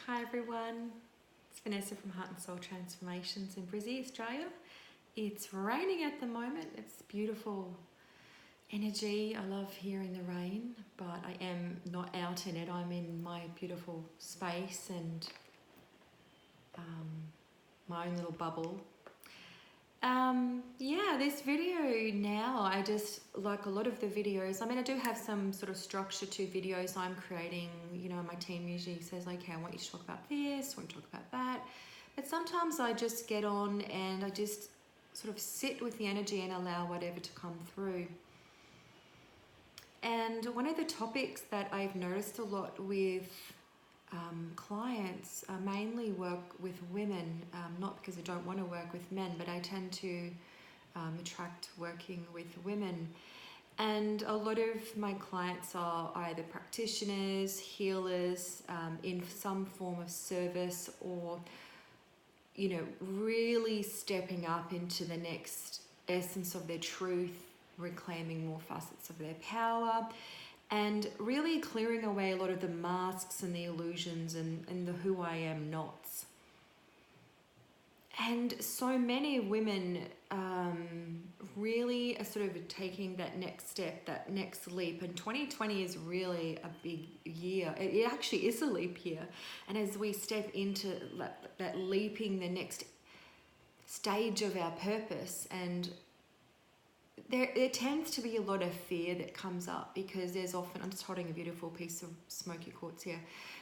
Hi everyone, it's Vanessa from Heart and Soul Transformations in Brizzy, Australia. It's raining at the moment. It's beautiful energy. I love hearing the rain, but I am not out in it. I'm in my beautiful space and my own little bubble. This video now, I just like a lot of the videos. I do have some sort of structure to videos I'm creating. My team usually says, okay, I want you to talk about this, I want to talk about that. But sometimes I just get on and I just sort of sit with the energy and allow whatever to come through. And one of the topics that I've noticed a lot with clients, mainly work with women, not because I don't want to work with men, but I tend to attract working with women. And a lot of my clients are either practitioners, healers, in some form of service, or really stepping up into the next essence of their truth, reclaiming more facets of their power, and really clearing away a lot of the masks and the illusions and the who I am nots. And so many women really are sort of taking that next step, that next leap. And 2020 is really a big year. It actually is a leap year. And as we step into that leaping, the next stage of our purpose, and there tends to be a lot of fear that comes up, because there's often, I'm just holding a beautiful piece of smoky quartz here,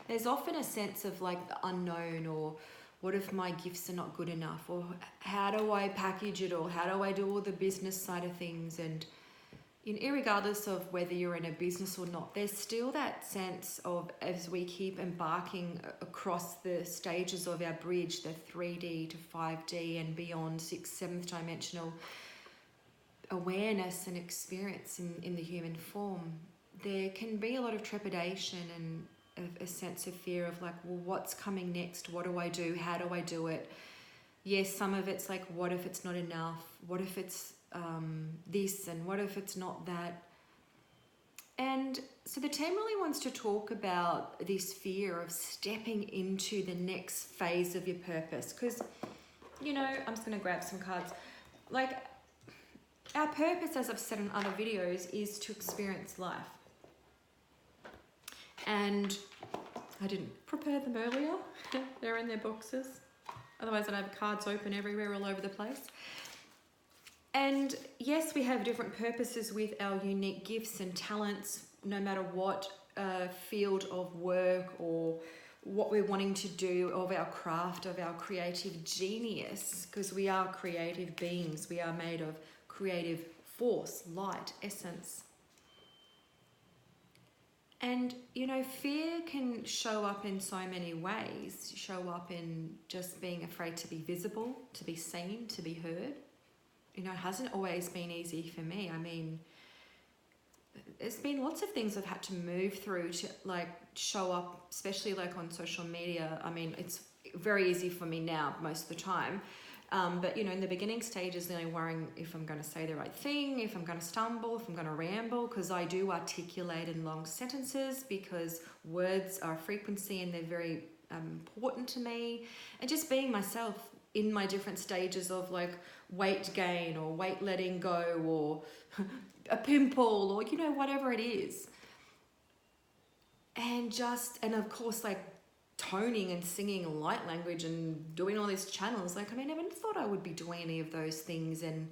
there's often a sense of like the unknown, or what if my gifts are not good enough, or how do I package it, or how do I do all the business side of things. And irregardless of whether you're in a business or not, there's still that sense of, as we keep embarking across the stages of our bridge, the 3D to 5D and beyond, 6th, 7th dimensional awareness and experience in the human form, there can be a lot of trepidation and a sense of fear of like, well, what's coming next? What do I do? How do I do it? Yes, some of it's like, what if it's not enough? What if it's this, and what if it's not that? And so the team really wants to talk about this fear of stepping into the next phase of your purpose, because I'm just going to grab some cards. Like, our purpose, as I've said in other videos, is to experience life. And I didn't prepare them earlier. They're in their boxes. Otherwise I'd have cards open everywhere, all over the place. And yes, we have different purposes with our unique gifts and talents, no matter what field of work or what we're wanting to do, of our craft, of our creative genius, because we are creative beings. We are made of creative force, light, essence. And, fear can show up in so many ways. Show up in just being afraid to be visible, to be seen, to be heard. It hasn't always been easy for me. There's been lots of things I've had to move through to show up, especially on social media. It's very easy for me now most of the time. But in the beginning stages, worrying if I'm going to say the right thing, if I'm going to stumble, if I'm going to ramble, because I do articulate in long sentences, because words are a frequency and they're very important to me. And just being myself in my different stages of weight gain or weight letting go, or a pimple, or whatever it is. And of course toning and singing light language and doing all these channels. I never thought I would be doing any of those things, and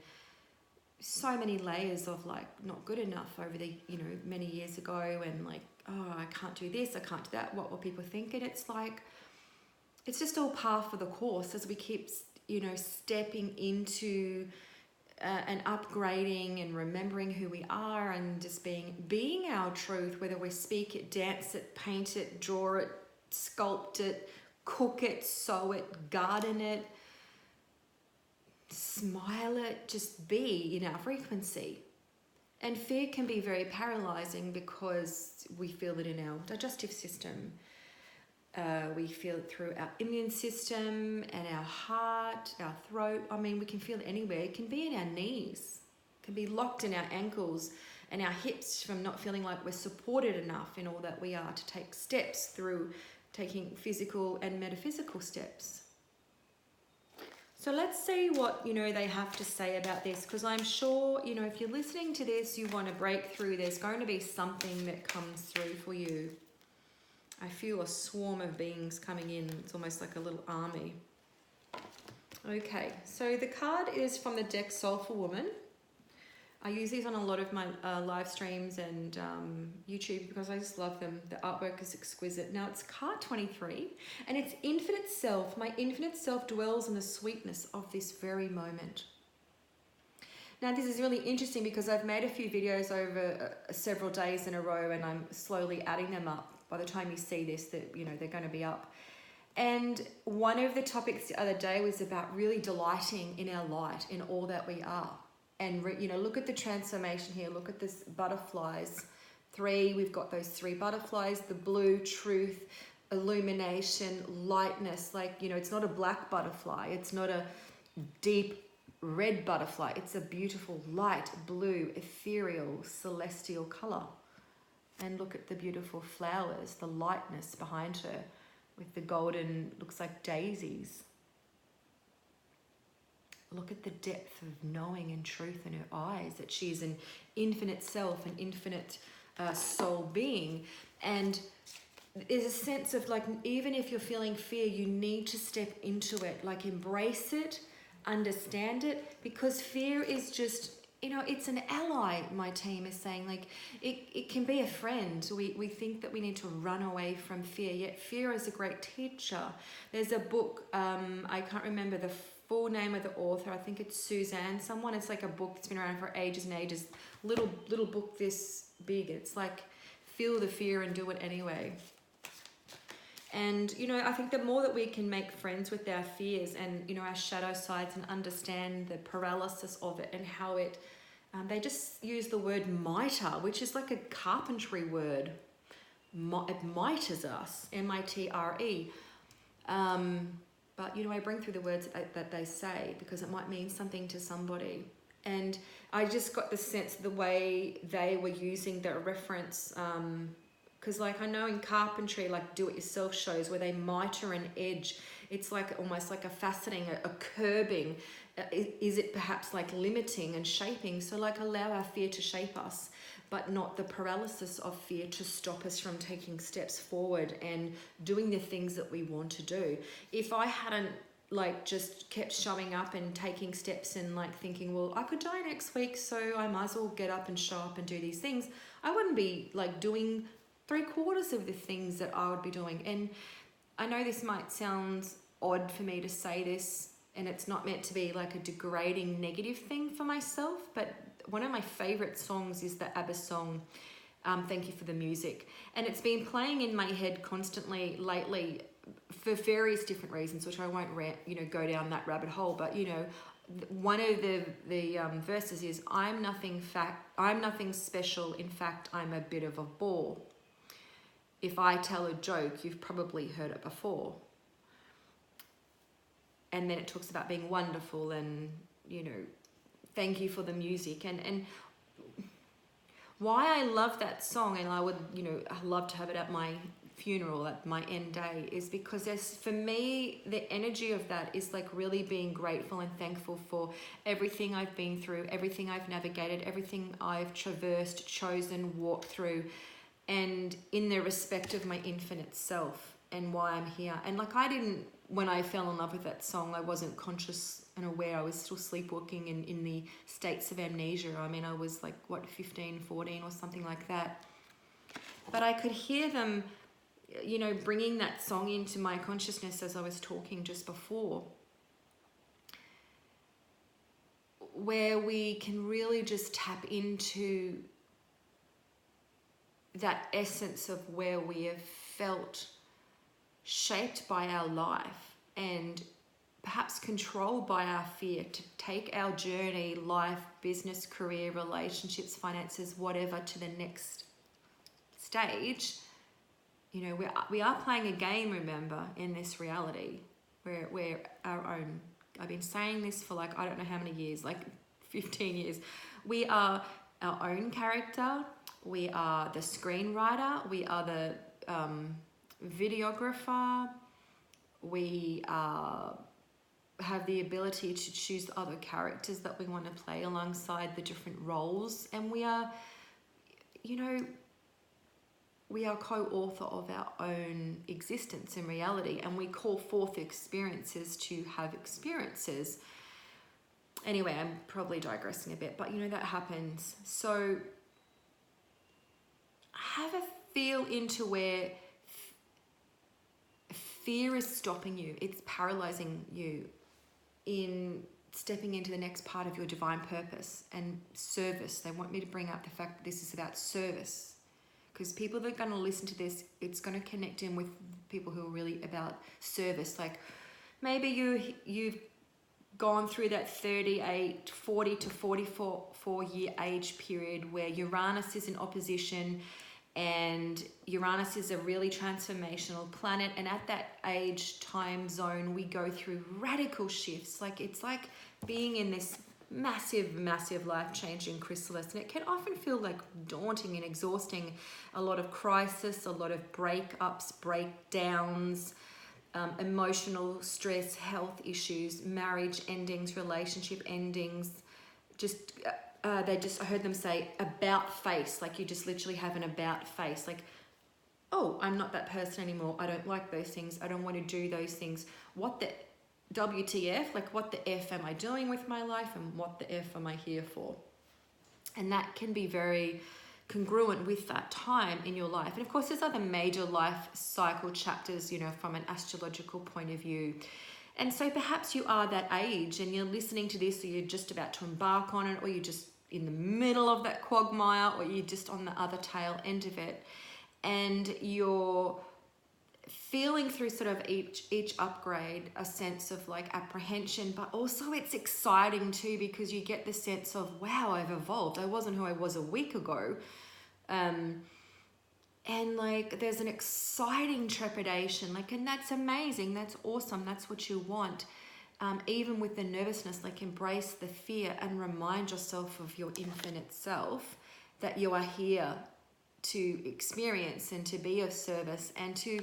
so many layers of not good enough over the many years ago, and I can't do this, I can't do that, what will people think? And it's just all par for the course as we keep stepping into and upgrading and remembering who we are, and just being our truth, whether we speak it, dance it, paint it, draw it, sculpt it, cook it, sew it, garden it, smile it, just be in our frequency. And fear can be very paralyzing, because we feel it in our digestive system. We feel it through our immune system and our heart, our throat. We can feel it anywhere. It can be in our knees. It can be locked in our ankles and our hips from not feeling like we're supported enough in all that we are to take steps through taking physical and metaphysical steps. So let's see what, they have to say about this, because I'm sure, if you're listening to this, you want to break through, there's going to be something that comes through for you. I feel a swarm of beings coming in. It's almost like a little army. Okay, so the card is from the deck Soulful Woman. I use these on a lot of my live streams and YouTube because I just love them. The artwork is exquisite. Now it's card 23 and it's infinite self. My infinite self dwells in the sweetness of this very moment. Now this is really interesting because I've made a few videos over several days in a row and I'm slowly adding them up. By the time you see this, that they're going to be up. And one of the topics the other day was about really delighting in our light, in all that we are. And look at the transformation here. Look at this butterflies. 3, we've got those 3 butterflies, the blue, truth, illumination, lightness. Like, it's not a black butterfly. It's not a deep red butterfly. It's a beautiful light blue, ethereal, celestial color. And look at the beautiful flowers, the lightness behind her with the golden, looks like daisies. Look at the depth of knowing and truth in her eyes, that she's an infinite self, an infinite soul being. And there's a sense of like, even if you're feeling fear, you need to step into it, like embrace it, understand it, because fear is just, it's an ally, my team is saying. Like, it can be a friend. We think that we need to run away from fear, yet fear is a great teacher. There's a book, I can't remember the full name of the author. I think it's Suzanne someone. It's like a book that's been around for ages and ages. Little book this big. It's like, feel the fear and do it anyway. And, I think the more that we can make friends with our fears and, our shadow sides and understand the paralysis of it and how it, they just use the word mitre, which is like a carpentry word. It miters us, M-I-T-R-E. But, I bring through the words that they say because it might mean something to somebody. And I just got the sense the way they were using the reference, because like I know in carpentry, like do-it-yourself shows where they mitre an edge, it's like almost like a faceting, a curbing. Is it perhaps like limiting and shaping? So like allow our fear to shape us, but not the paralysis of fear to stop us from taking steps forward and doing the things that we want to do. If I hadn't like just kept showing up and taking steps and like thinking, well, I could die next week, so I might as well get up and show up and do these things, I wouldn't be like doing 3/4 of the things that I would be doing. And I know this might sound odd for me to say this, and it's not meant to be like a degrading negative thing for myself, but one of my favorite songs is the ABBA song, Thank You for the Music. And it's been playing in my head constantly lately for various different reasons, which I won't go down that rabbit hole, but one of the verses is, I'm nothing special, in fact I'm a bit of a bore. If I tell a joke, you've probably heard it before. And then it talks about being wonderful and, thank you for the music. And why I love that song, and I would, I love to have it at my funeral, at my end day, is because for me, the energy of that is like really being grateful and thankful for everything I've been through, everything I've navigated, everything I've traversed, chosen, walked through, and in the respect of my infinite self and why I'm here. And like when I fell in love with that song, I wasn't conscious and aware. I was still sleepwalking in the states of amnesia. I mean, I was like, 15, 14 or something like that. But I could hear them, bringing that song into my consciousness as I was talking just before, where we can really just tap into that essence of where we have felt shaped by our life and perhaps controlled by our fear to take our journey, life, business, career, relationships, finances, whatever, to the next stage. We are playing a game, remember, in this reality. We're our own. I've been saying this for like, I don't know how many years, like 15 years. We are our own character. We are the screenwriter. We are the videographer. We have the ability to choose other characters that we want to play alongside the different roles. And we are, you know, we are co-author of our own existence and reality, and we call forth experiences to have experiences. Anyway, I'm probably digressing a bit, but you know, that happens. So have a feel into where fear is stopping you. It's paralyzing you in stepping into the next part of your divine purpose and service. They want me to bring up the fact that this is about service, because people that are going to listen to this, it's going to connect in with people who are really about service. Like maybe you've gone through that 40 to 44 year age period where Uranus is in opposition, and Uranus is a really transformational planet, and at that age time zone we go through radical shifts. Like it's like being in this massive life-changing chrysalis, and it can often feel like daunting and exhausting. A lot of crisis, a lot of breakups, breakdowns, emotional stress, health issues, marriage endings, relationship endings. I heard them say about face, like you just literally have an about face, like, oh, I'm not that person anymore, I don't like those things, I don't want to do those things, what the WTF, like what the F am I doing with my life, and what the F am I here for? And that can be very congruent with that time in your life. And of course, there's other major life cycle chapters, you know, from an astrological point of view. And so perhaps you are that age and you're listening to this, or you're just about to embark on it, or you're just in the middle of that quagmire, or you're just on the other tail end of it, and you're feeling through sort of each upgrade a sense of like apprehension, but also it's exciting too, because you get the sense of, wow, I've evolved. I wasn't who I was a week ago. And like there's an exciting trepidation, like, and that's amazing, that's awesome, that's what you want. Even with the nervousness, like embrace the fear and remind yourself of your infinite self, that you are here to experience and to be of service and to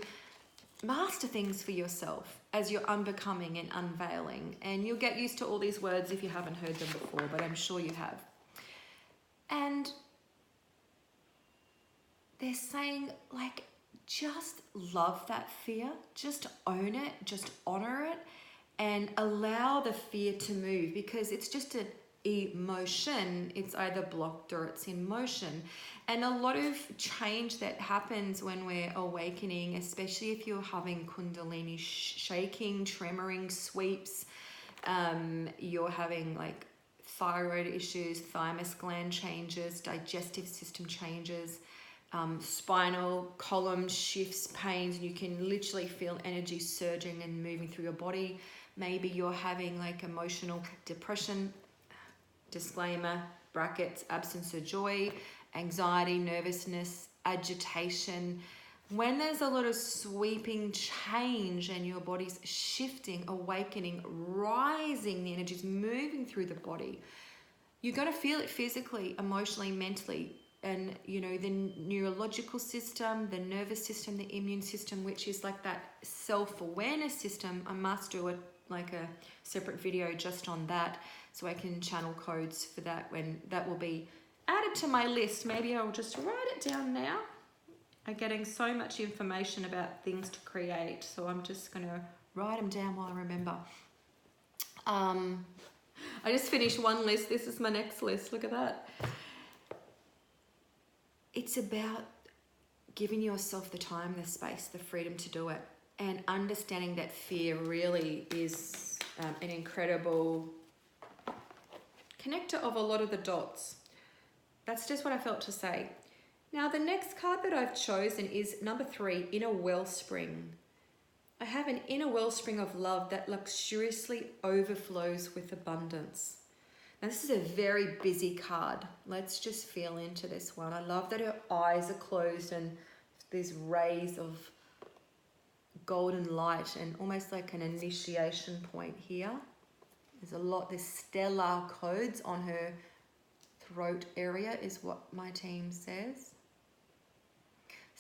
master things for yourself as you're unbecoming and unveiling. And you'll get used to all these words if you haven't heard them before, but I'm sure you have. And they're saying, like, just love that fear, just own it, just honor it, and allow the fear to move, because it's just an emotion. It's either blocked or it's in motion. And a lot of change that happens when we're awakening, especially if you're having kundalini shaking, tremoring, sweeps, you're having like thyroid issues, thymus gland changes, digestive system changes, spinal column shifts, pains, you can literally feel energy surging and moving through your body. Maybe you're having like emotional depression, disclaimer, brackets, absence of joy, anxiety, nervousness, agitation. When there's a lot of sweeping change and your body's shifting, awakening, rising, the energy's moving through the body, you're going to feel it physically, emotionally, mentally. And, you know, the neurological system, the nervous system, the immune system, which is like that self-awareness system. I must do a separate video just on that, so I can channel codes for that when that will be added to my list. Maybe I'll just write it down now. I'm getting so much information about things to create, so I'm just going to write them down while I remember. I just finished one list. This is my next list. Look at that. It's about giving yourself the time, the space, the freedom to do it, and understanding that fear really is an incredible connector of a lot of the dots. That's just what I felt to say. Now, the next card that I've chosen is number 3, Inner Wellspring. I have an inner wellspring of love that luxuriously overflows with abundance. Now, this is a very busy card. Let's just feel into this one. I love that her eyes are closed and these rays of golden light and almost like an initiation point here. There's stellar codes on her throat area is what my team says.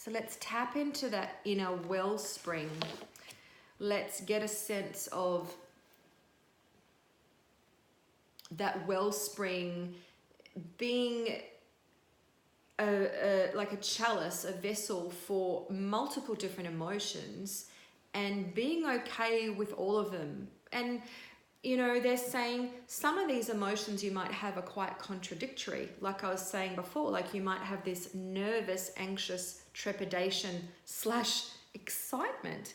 So let's tap into that inner wellspring. Let's get a sense of that wellspring being like a chalice, a vessel for multiple different emotions, and being okay with all of them. And you know, they're saying some of these emotions you might have are quite contradictory. Like I was saying before, like you might have this nervous, anxious, trepidation / excitement.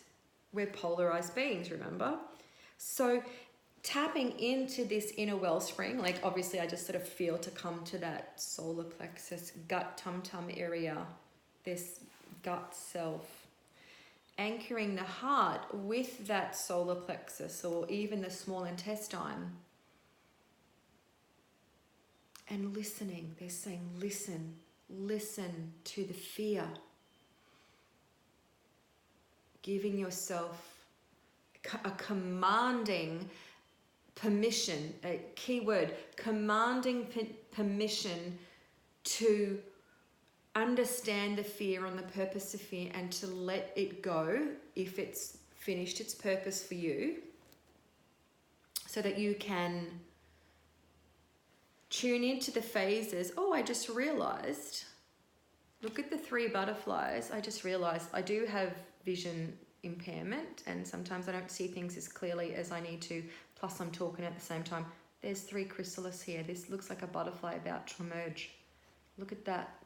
We're polarized beings, remember? So tapping into this inner wellspring, like obviously I just sort of feel to come to that solar plexus, gut tum-tum area, this gut self. Anchoring the heart with that solar plexus or even the small intestine. And listening, they're saying listen to the fear. Giving yourself a commanding permission, a key word, commanding permission to understand the fear and the purpose of fear and to let it go if it's finished its purpose for you, so that you can tune into the phases. Oh, I just realized, look at the 3 butterflies. I just realized I do have vision impairment and sometimes I don't see things as clearly as I need to, plus I'm talking at the same time. There's 3 chrysalis here. This looks like a butterfly about to emerge. Look at that.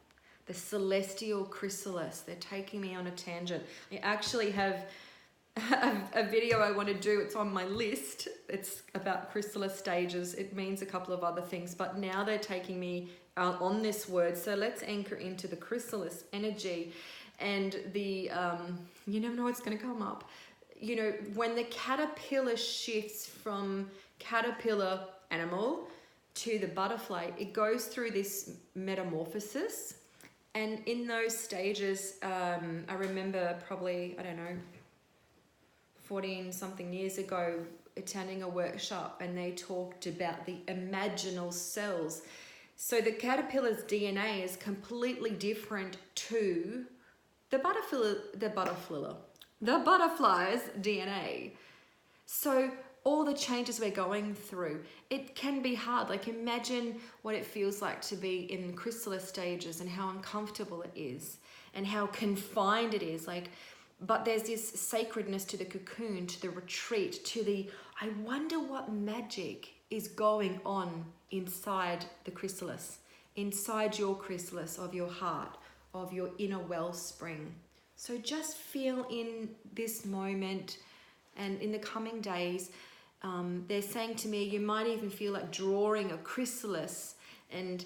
The celestial chrysalis. They're taking me on a tangent. I actually have a video I want to do. It's on my list. It's about chrysalis stages. It means a couple of other things, but now they're taking me on this word. So let's anchor into the chrysalis energy and the, you never know what's going to come up. You know, when the caterpillar shifts from caterpillar animal to the butterfly, it goes through this metamorphosis. And in those stages, I remember probably, I don't know, 14 something years ago, attending a workshop, and they talked about the imaginal cells. So the caterpillar's DNA is completely different to the butterfly's DNA. So all the changes we're going through, it can be hard. Like imagine what it feels like to be in chrysalis stages and how uncomfortable it is and how confined it is. Like, but there's this sacredness to the cocoon, to the retreat, to the, I wonder what magic is going on inside the chrysalis, inside your chrysalis of your heart, of your inner wellspring. So just feel in this moment and in the coming days. They're saying to me, you might even feel like drawing a chrysalis and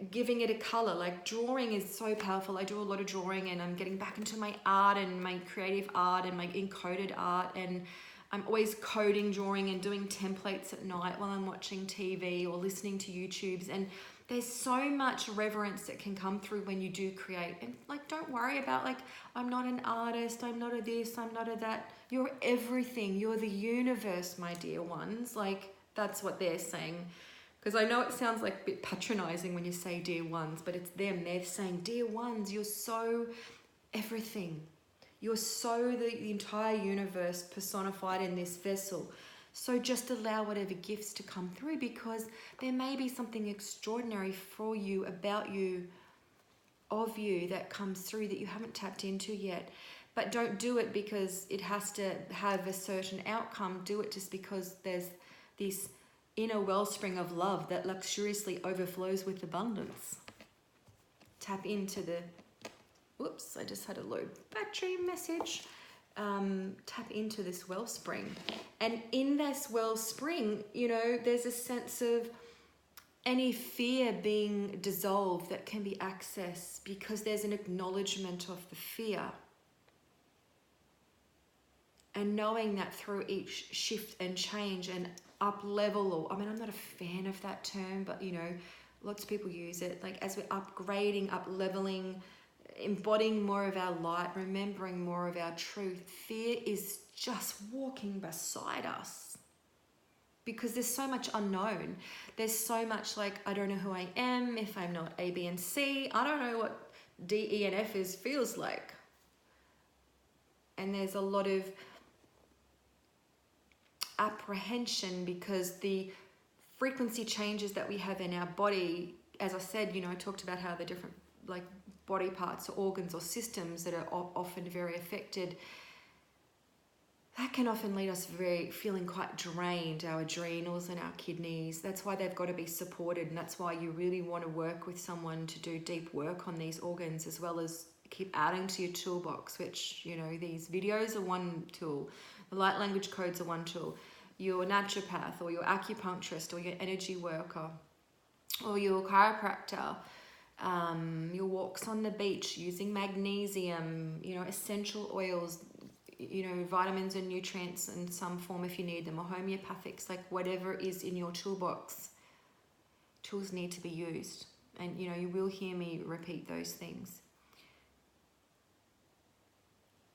giving it a color. Like drawing is so powerful. I do a lot of drawing and I'm getting back into my art and my creative art and my encoded art, and I'm always coding, drawing and doing templates at night while I'm watching TV or listening to YouTubes. And there's so much reverence that can come through when you do create. And like, don't worry about like, I'm not an artist, I'm not a this, I'm not a that. You're everything. You're the universe, my dear ones. Like, that's what they're saying. Because I know it sounds like a bit patronizing when you say dear ones, but it's them. They're saying, dear ones, you're so everything. You're so the entire universe personified in this vessel. So just allow whatever gifts to come through, because there may be something extraordinary for you, about you, of you that comes through that you haven't tapped into yet. But don't do it because it has to have a certain outcome. Do it just because there's this inner wellspring of love that luxuriously overflows with abundance. Tap into the, whoops, I just had a low battery message. Tap into this wellspring. And in this wellspring, you know, there's a sense of any fear being dissolved that can be accessed, because there's an acknowledgement of the fear. And knowing that through each shift and change and up level, or I mean, I'm not a fan of that term, but you know, lots of people use it. Like as we're upgrading, up leveling, embodying more of our light, remembering more of our truth, fear is just walking beside us, because there's so much unknown. There's so much like, I don't know who I am if I'm not A, B, and C. I don't know what D, E, and F feels like. And there's a lot of apprehension because the frequency changes that we have in our body, as I said, I talked about how the different like body parts or organs or systems that are often very affected, that can often lead us feeling quite drained, our adrenals and our kidneys. That's why they've got to be supported, and that's why you really want to work with someone to do deep work on these organs, as well as keep adding to your toolbox, which, these videos are one tool, the light language codes are one tool, your naturopath or your acupuncturist or your energy worker or your chiropractor, your walks on the beach using magnesium, essential oils, vitamins and nutrients in some form if you need them, or homeopathics, like whatever is in your toolbox. Tools need to be used, and you will hear me repeat those things.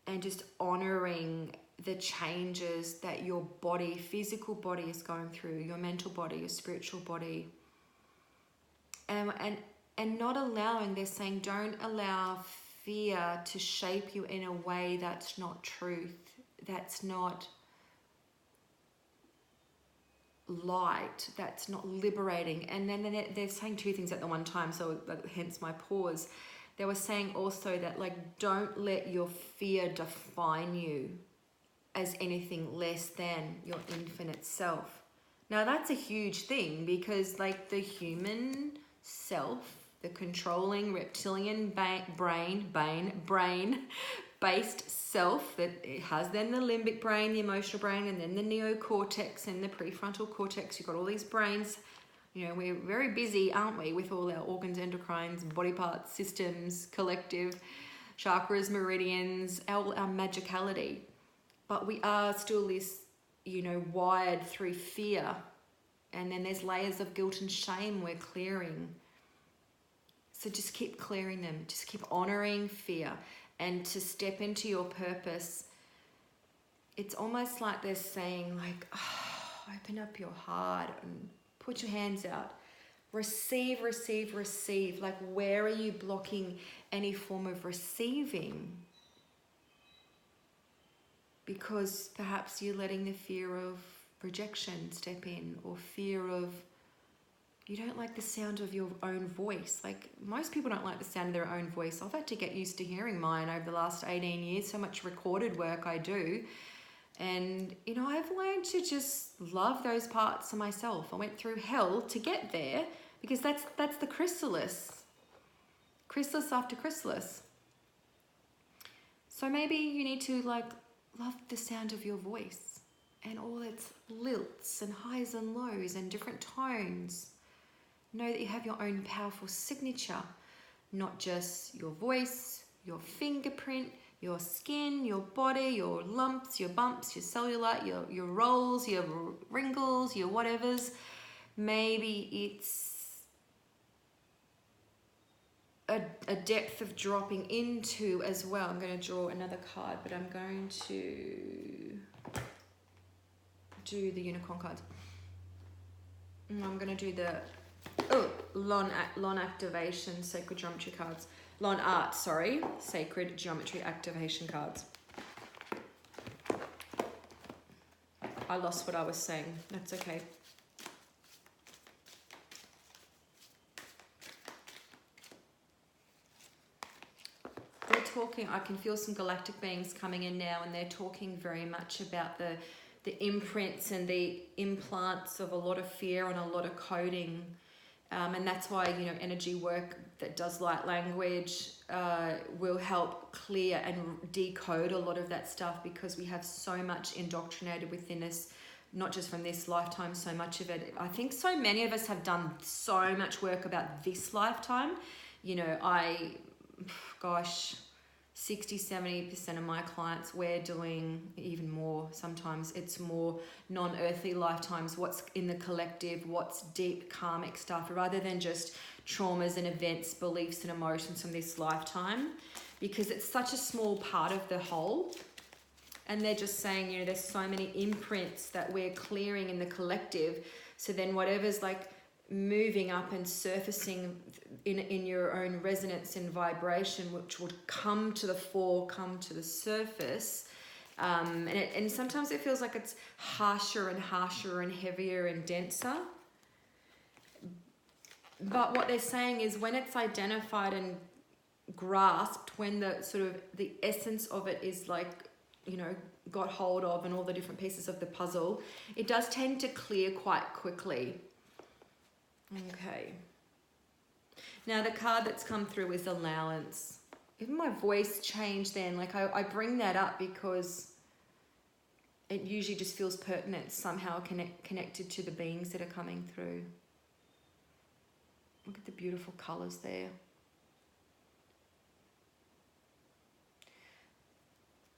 And just honoring the changes that your body, physical body, is going through, your mental body, your spiritual body, and not allowing, they're saying, don't allow fear to shape you in a way that's not truth, that's not light, that's not liberating. And then they're saying two things at the one time, so hence my pause. They were saying also that, like, don't let your fear define you as anything less than your infinite self. Now that's a huge thing, because like the human self, the controlling reptilian brain-based self, that it has then the limbic brain, the emotional brain, and then the neocortex and the prefrontal cortex. You've got all these brains. We're very busy, aren't we, with all our organs, endocrines, body parts, systems, collective, chakras, meridians, our magicality. But we are still this, wired through fear. And then there's layers of guilt and shame we're clearing. So just keep clearing them. Just keep honoring fear. And to step into your purpose, it's almost like they're saying, like, open up your heart and put your hands out. Receive, receive, receive. Like, where are you blocking any form of receiving? Because perhaps you're letting the fear of rejection step in, or fear of, you don't like the sound of your own voice. Like, most people don't like the sound of their own voice. I've had to get used to hearing mine over the last 18 years, so much recorded work I do. And, I've learned to just love those parts of myself. I went through hell to get there, because that's the chrysalis. Chrysalis after chrysalis. So maybe you need to, like, love the sound of your voice and all its lilts and highs and lows and different tones. Know that you have your own powerful signature, not just your voice, your fingerprint, your skin, your body, your lumps, your bumps, your cellulite, your rolls, your wrinkles, your whatevers. Maybe it's a depth of dropping into as well. I'm going to draw another card, but I'm going to do the unicorn cards. I'm going to do the Lon activation sacred geometry cards. Lon art, sorry, sacred geometry activation cards. I lost what I was saying. That's okay. They're talking, I can feel some galactic beings coming in now, and they're talking very much about the imprints and the implants of a lot of fear and a lot of coding. And that's why, energy work that does light language will help clear and decode a lot of that stuff, because we have so much indoctrinated within us, not just from this lifetime, so much of it. I think so many of us have done so much work about this lifetime. 60-70% of my clients, we're doing even more. Sometimes it's more non-earthly lifetimes, what's in the collective, what's deep karmic stuff, rather than just traumas and events, beliefs and emotions from this lifetime, because it's such a small part of the whole. And they're just saying, there's so many imprints that we're clearing in the collective. So then whatever's like moving up and surfacing in your own resonance and vibration, which would come to the fore, come to the surface. And sometimes it feels like it's harsher and harsher and heavier and denser. But what they're saying is when it's identified and grasped, when the sort of the essence of it is like, you know, got hold of, and all the different pieces of the puzzle, it does tend to clear quite quickly. Okay. Now the card that's come through is allowance. Even my voice changed then. Like I bring that up because it usually just feels pertinent, somehow connected to the beings that are coming through. Look at the beautiful colours there.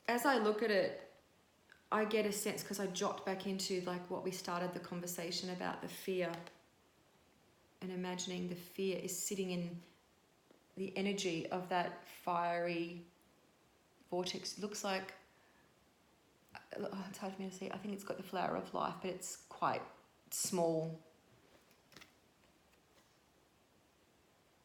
As I look at it, I get a sense, because I jot back into like what we started the conversation about, the fear. And imagining the fear is sitting in the energy of that fiery vortex. It looks like, it's hard for me to see. I think it's got the flower of life, but it's quite small.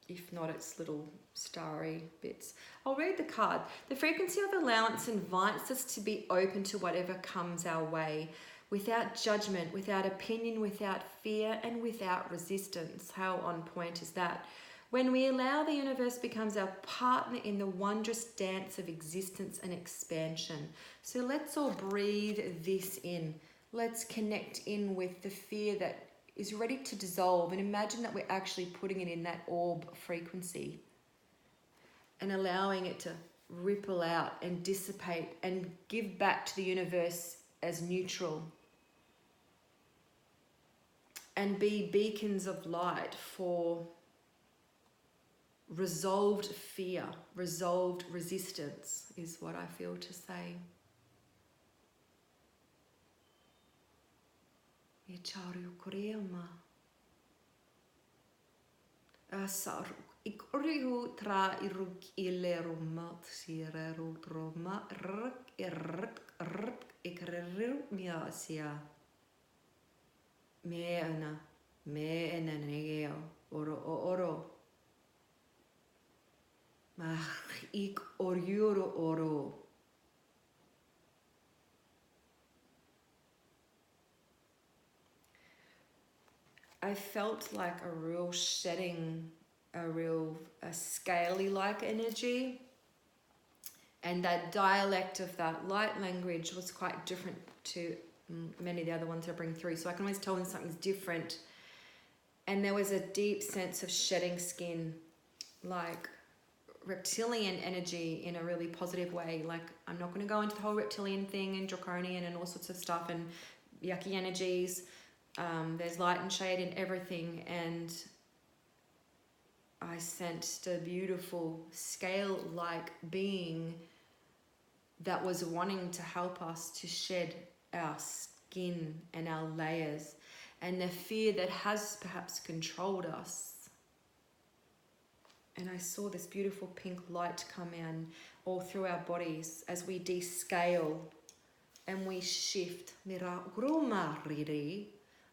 If not, it's little starry bits. I'll read the card. The frequency of allowance invites us to be open to whatever comes our way, without judgment, without opinion, without fear, and without resistance. How on point is that? When we allow, the universe becomes our partner in the wondrous dance of existence and expansion. So let's all breathe this in. Let's connect in with the fear that is ready to dissolve, and imagine that we're actually putting it in that orb frequency and allowing it to ripple out and dissipate and give back to the universe as neutral, and be beacons of light for resolved fear, resolved resistance is what I feel to say. Icharu koreama. Asaru ikorihu tra iruk ileruma sireru troma ikreru miasia. Meana negeo oro. Mach ik oro. I felt like a real shedding, a scaly-like energy. And that dialect of that light language was quite different to many of the other ones I bring through. So I can always tell when something's different. And there was a deep sense of shedding skin, like reptilian energy in a really positive way. Like, I'm not going to go into the whole reptilian thing and draconian and all sorts of stuff and yucky energies. There's light and shade in everything, and I sensed a beautiful scale-like being that was wanting to help us to shed our skin and our layers and the fear that has perhaps controlled us. And I saw this beautiful pink light come in all through our bodies as we descale and we shift.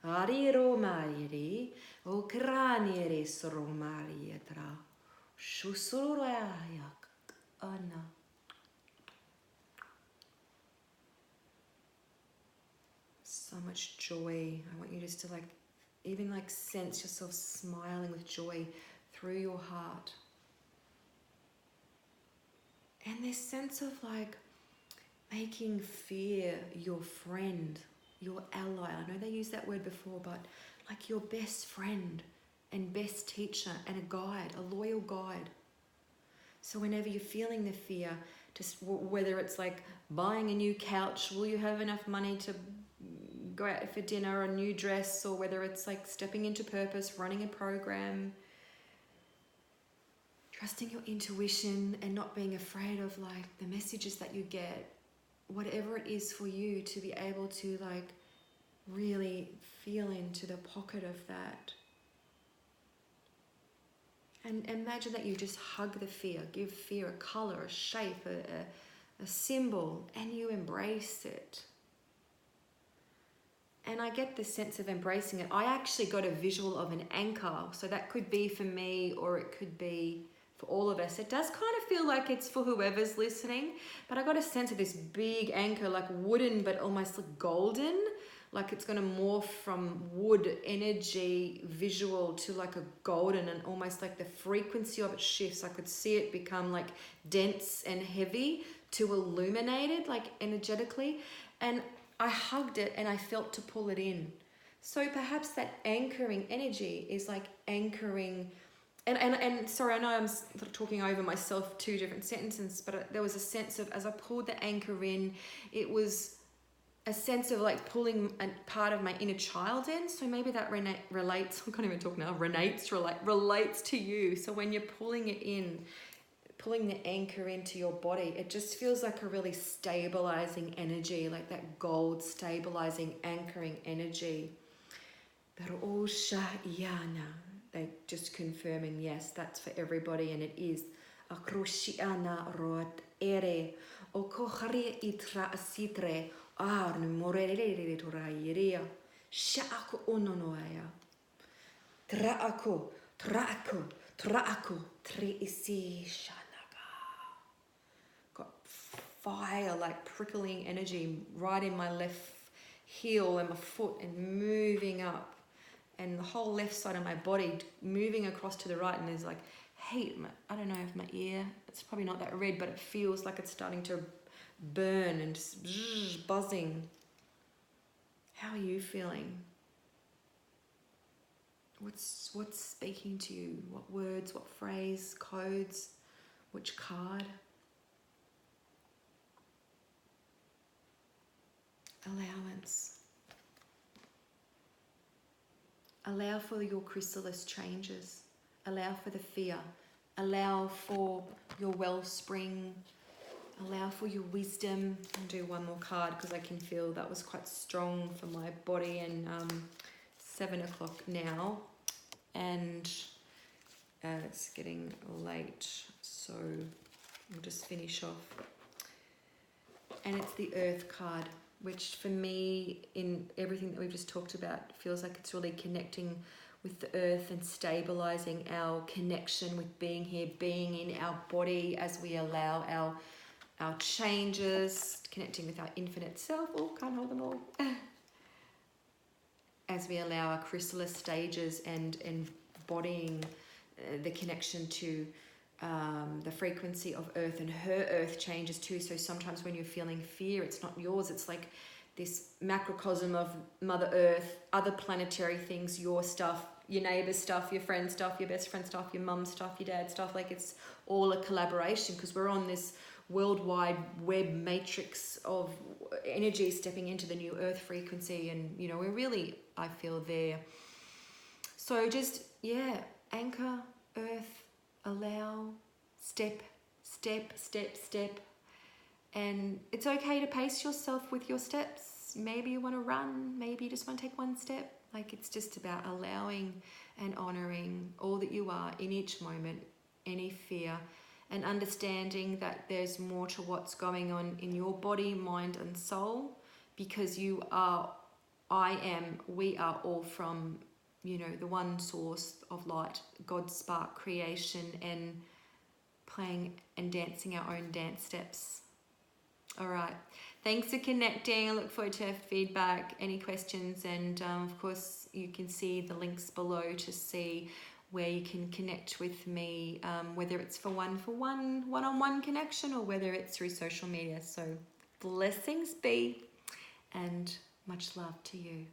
Ariro mariri, o kraniere soro marietra, shusurayak ana. So much joy. I want you just to even sense yourself smiling with joy through your heart. And this sense of making fear your friend, your ally. I know they used that word before, but like your best friend and best teacher and a guide, a loyal guide. So whenever you're feeling the fear, just whether it's like buying a new couch, will you have enough money to go out for dinner, or a new dress, or whether it's like stepping into purpose, running a program, trusting your intuition and not being afraid of the messages that you get, whatever it is for you, to be able to really feel into the pocket of that. And imagine that you just hug the fear, give fear a color, a shape, a symbol, and you embrace it. And I get this sense of embracing it. I actually got a visual of an anchor. So that could be for me, or it could be for all of us. It does kind of feel like it's for whoever's listening, but I got a sense of this big anchor, like wooden, but almost like golden, like it's going to morph from wood energy visual to like a golden, and almost like the frequency of it shifts. I could see it become like dense and heavy to illuminated, like energetically. And I hugged it and I felt to pull it in. So perhaps that anchoring energy is like anchoring. And sorry, I know I'm sort of talking over myself, two different sentences, but there was a sense of, as I pulled the anchor in, it was a sense of like pulling a part of my inner child in. So maybe that relates, I can't even talk now, relates to you. So when you're pulling it in, pulling the anchor into your body, it just feels like a really stabilizing energy, like that gold stabilizing, anchoring energy. They just confirming, yes, that's for everybody, and it is. Akroshiana rot ere o kohari itra asitre arn morere torairia shako ononoaya traako tre isi shanaga. Got fire, like prickling energy right in my left heel and my foot, and moving up, and the whole left side of my body moving across to the right, and there's like heat. I don't know if my ear, it's probably not that red, but it feels like it's starting to burn and just buzzing. How are you feeling? What's speaking to you? What words, what phrase, codes, which card? Allowance. Allow for your chrysalis changes. Allow for the fear. Allow for your wellspring. Allow for your wisdom. I'll do one more card because I can feel that was quite strong for my body. And 7 o'clock now, and it's getting late, so we'll just finish off. And it's the Earth card, which for me, in everything that we've just talked about, feels like it's really connecting with the earth and stabilizing our connection with being here, being in our body as we allow our changes, connecting with our infinite self. Oh, can't hold them all. As we allow our chrysalis stages and embodying the connection to the frequency of earth, and her earth changes too. So sometimes when you're feeling fear, it's not yours, it's like this macrocosm of Mother Earth, other planetary things, your stuff, your neighbor's stuff, your friend's stuff, your best friend's stuff, your mum's stuff, your dad's stuff. Like it's all a collaboration, because we're on this worldwide web matrix of energy stepping into the new earth frequency, and you know, we're really, I feel, there. So just, yeah, anchor, earth, allow, step. And it's okay to pace yourself with your steps. Maybe you want to run, maybe you just want to take one step. Like it's just about allowing and honoring all that you are in each moment, any fear, and understanding that there's more to what's going on in your body, mind, and soul, because you are, I am, we are all from, you know, the one source of light, God's spark, creation, and playing and dancing our own dance steps. All right. Thanks for connecting. I look forward to feedback, any questions, and of course you can see the links below to see where you can connect with me, whether it's for one-on-one connection, or whether it's through social media. So blessings be, and much love to you.